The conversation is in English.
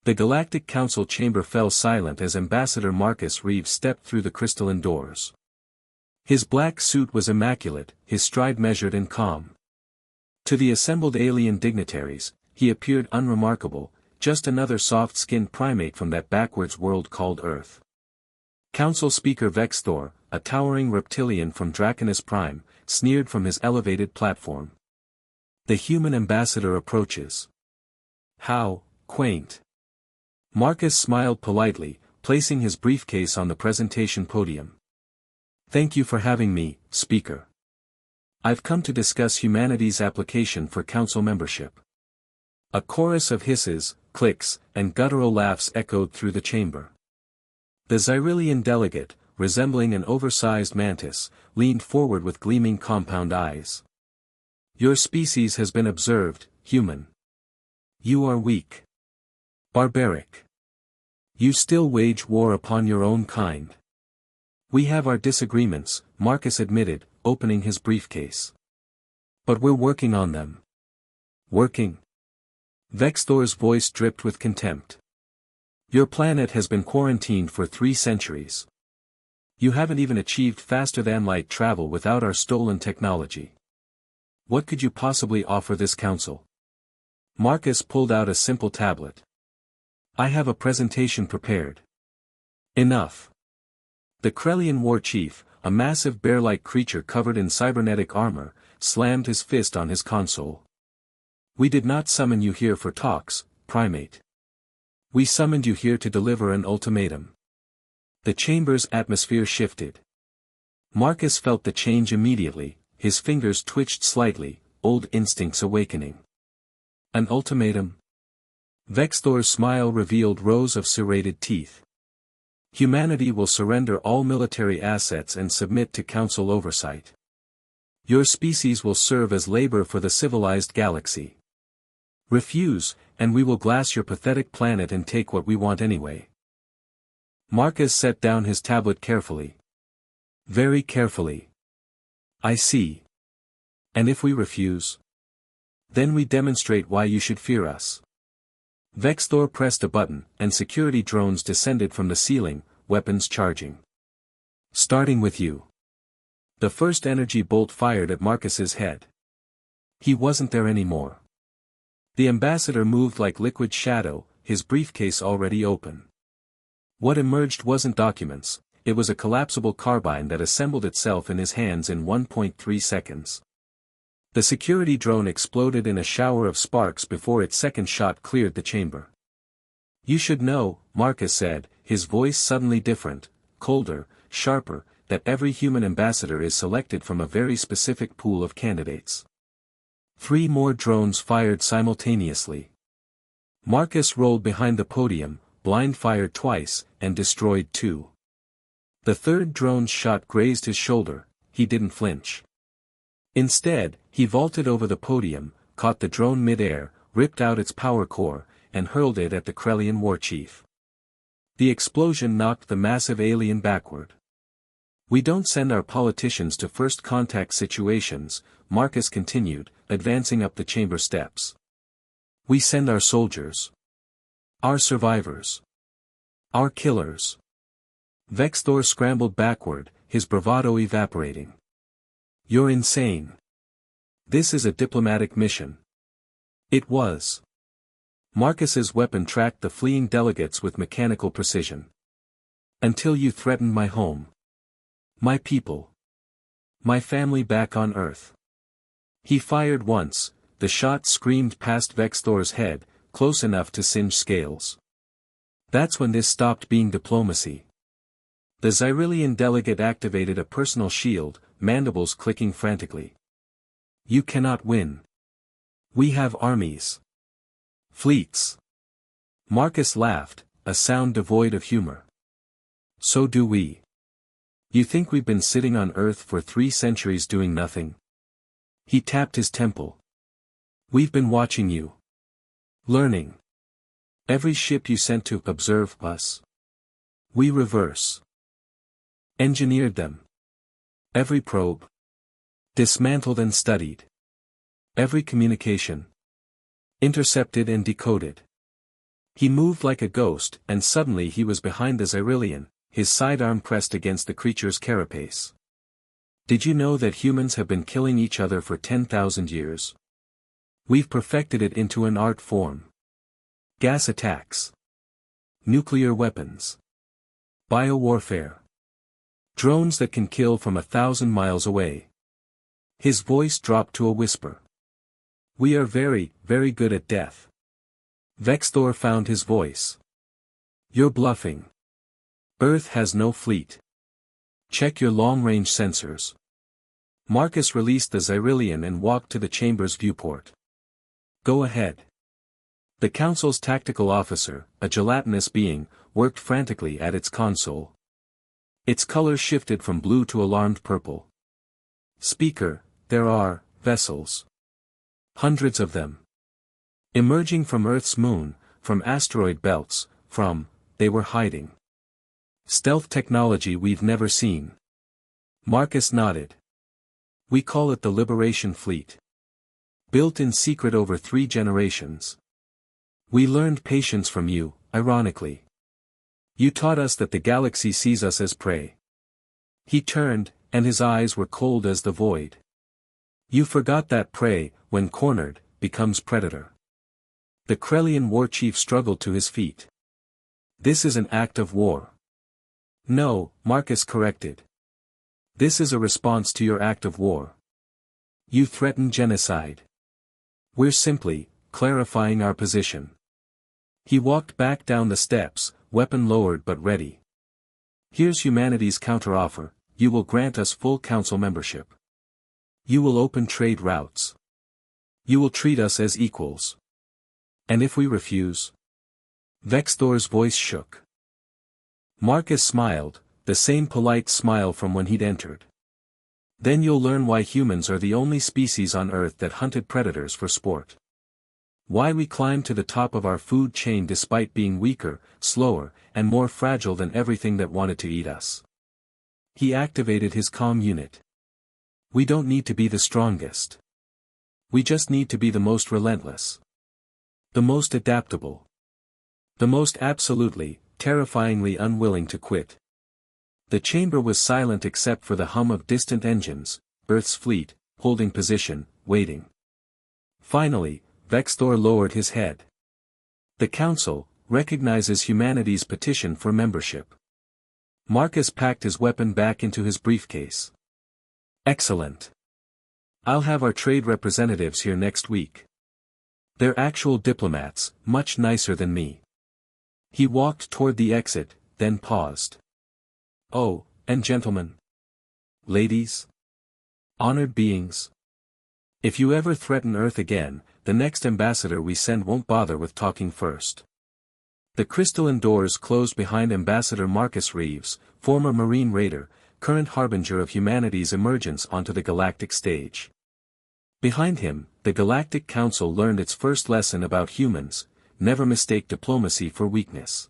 The Galactic Council chamber fell silent as Ambassador Marcus Reeves stepped through the crystalline doors. His black suit was immaculate, his stride measured and calm. To the assembled alien dignitaries, he appeared unremarkable, just another soft-skinned primate from that backwards world called Earth. Council Speaker Vexthor, a towering reptilian from Draconis Prime, sneered from his elevated platform. The human ambassador approaches. How quaint. Marcus smiled politely, placing his briefcase on the presentation podium. Thank you for having me, Speaker. I've come to discuss humanity's application for council membership. A chorus of hisses, clicks, and guttural laughs echoed through the chamber. The Xyrillian delegate, resembling an oversized mantis, leaned forward with gleaming compound eyes. Your species has been observed, human. You are weak. Barbaric. You still wage war upon your own kind. We have our disagreements, Marcus admitted, opening his briefcase. But we're working on them. Working? Vexthor's voice dripped with contempt. Your planet has been quarantined for 3 centuries. You haven't even achieved faster-than-light travel without our stolen technology. What could you possibly offer this council? Marcus pulled out a simple tablet. I have a presentation prepared. Enough. The Krellian war chief, a massive bear-like creature covered in cybernetic armor, slammed his fist on his console. We did not summon you here for talks, primate. We summoned you here to deliver an ultimatum. The chamber's atmosphere shifted. Marcus felt the change immediately, his fingers twitched slightly, old instincts awakening. An ultimatum? Vexthor's smile revealed rows of serrated teeth. Humanity will surrender all military assets and submit to council oversight. Your species will serve as labor for the civilized galaxy. Refuse, and we will glass your pathetic planet and take what we want anyway. Marcus set down his tablet carefully. Very carefully. I see. And if we refuse? Then we demonstrate why you should fear us. Vexthor pressed a button, and security drones descended from the ceiling, weapons charging. Starting with you. The first energy bolt fired at Marcus's head. He wasn't there anymore. The ambassador moved like liquid shadow, his briefcase already open. What emerged wasn't documents, it was a collapsible carbine that assembled itself in his hands in 1.3 seconds. The security drone exploded in a shower of sparks before its second shot cleared the chamber. You should know, Marcus said, his voice suddenly different, colder, sharper, that every human ambassador is selected from a very specific pool of candidates. 3 more drones fired simultaneously. Marcus rolled behind the podium, blind-fired twice, and destroyed 2. The third drone's shot grazed his shoulder, he didn't flinch. Instead, he vaulted over the podium, caught the drone mid-air, ripped out its power core, and hurled it at the Krellian war chief. The explosion knocked the massive alien backward. We don't send our politicians to first contact situations, Marcus continued, advancing up the chamber steps. We send our soldiers. Our survivors. Our killers. Vexthor scrambled backward, his bravado evaporating. You're insane. This is a diplomatic mission. It was. Marcus's weapon tracked the fleeing delegates with mechanical precision. Until you threatened my home. My people. My family back on Earth. He fired once, the shot screamed past Vexthor's head, close enough to singe scales. That's when this stopped being diplomacy. The Xyrillian delegate activated a personal shield, mandibles clicking frantically. You cannot win. We have armies. Fleets. Marcus laughed, a sound devoid of humor. So do we. You think we've been sitting on Earth for 3 centuries doing nothing? He tapped his temple. We've been watching you. Learning. Every ship you sent to observe us. We reverse. Engineered them. Every probe. Dismantled and studied. Every communication. Intercepted and decoded. He moved like a ghost, and suddenly he was behind the Xyrillian, his sidearm pressed against the creature's carapace. Did you know that humans have been killing each other for 10,000 years? We've perfected it into an art form. Gas attacks. Nuclear weapons. Biowarfare. Drones that can kill from 1,000 miles away. His voice dropped to a whisper. We are very, very good at death. Vexthor found his voice. You're bluffing. Earth has no fleet. Check your long-range sensors. Marcus released the Xyrillian and walked to the chamber's viewport. Go ahead. The Council's tactical officer, a gelatinous being, worked frantically at its console. Its color shifted from blue to alarmed purple. Speaker, there are vessels. Hundreds of them. Emerging from Earth's moon, from asteroid belts, they were hiding. Stealth technology we've never seen. Marcus nodded. We call it the Liberation Fleet. Built in secret over 3 generations. We learned patience from you, ironically. You taught us that the galaxy sees us as prey. He turned, and his eyes were cold as the void. You forgot that prey, when cornered, becomes predator. The Krellian war chief struggled to his feet. This is an act of war. No, Marcus corrected. This is a response to your act of war. You threaten genocide. We're simply clarifying our position. He walked back down the steps, weapon lowered but ready. Here's humanity's counteroffer, you will grant us full council membership. You will open trade routes. You will treat us as equals. And if we refuse? Vexthor's voice shook. Marcus smiled, the same polite smile from when he'd entered. Then you'll learn why humans are the only species on Earth that hunted predators for sport. Why we climbed to the top of our food chain despite being weaker, slower, and more fragile than everything that wanted to eat us. He activated his comm unit. We don't need to be the strongest. We just need to be the most relentless. The most adaptable. The most absolutely, terrifyingly unwilling to quit. The chamber was silent except for the hum of distant engines, Earth's fleet, holding position, waiting. Finally, Vexthor lowered his head. The Council recognizes humanity's petition for membership. Marcus packed his weapon back into his briefcase. Excellent. I'll have our trade representatives here next week. They're actual diplomats, much nicer than me. He walked toward the exit, then paused. Oh, and gentlemen. Ladies. Honored beings. If you ever threaten Earth again, the next ambassador we send won't bother with talking first. The crystalline doors closed behind Ambassador Marcus Reeves, former Marine raider, current harbinger of humanity's emergence onto the galactic stage. Behind him, the Galactic Council learned its first lesson about humans: never mistake diplomacy for weakness.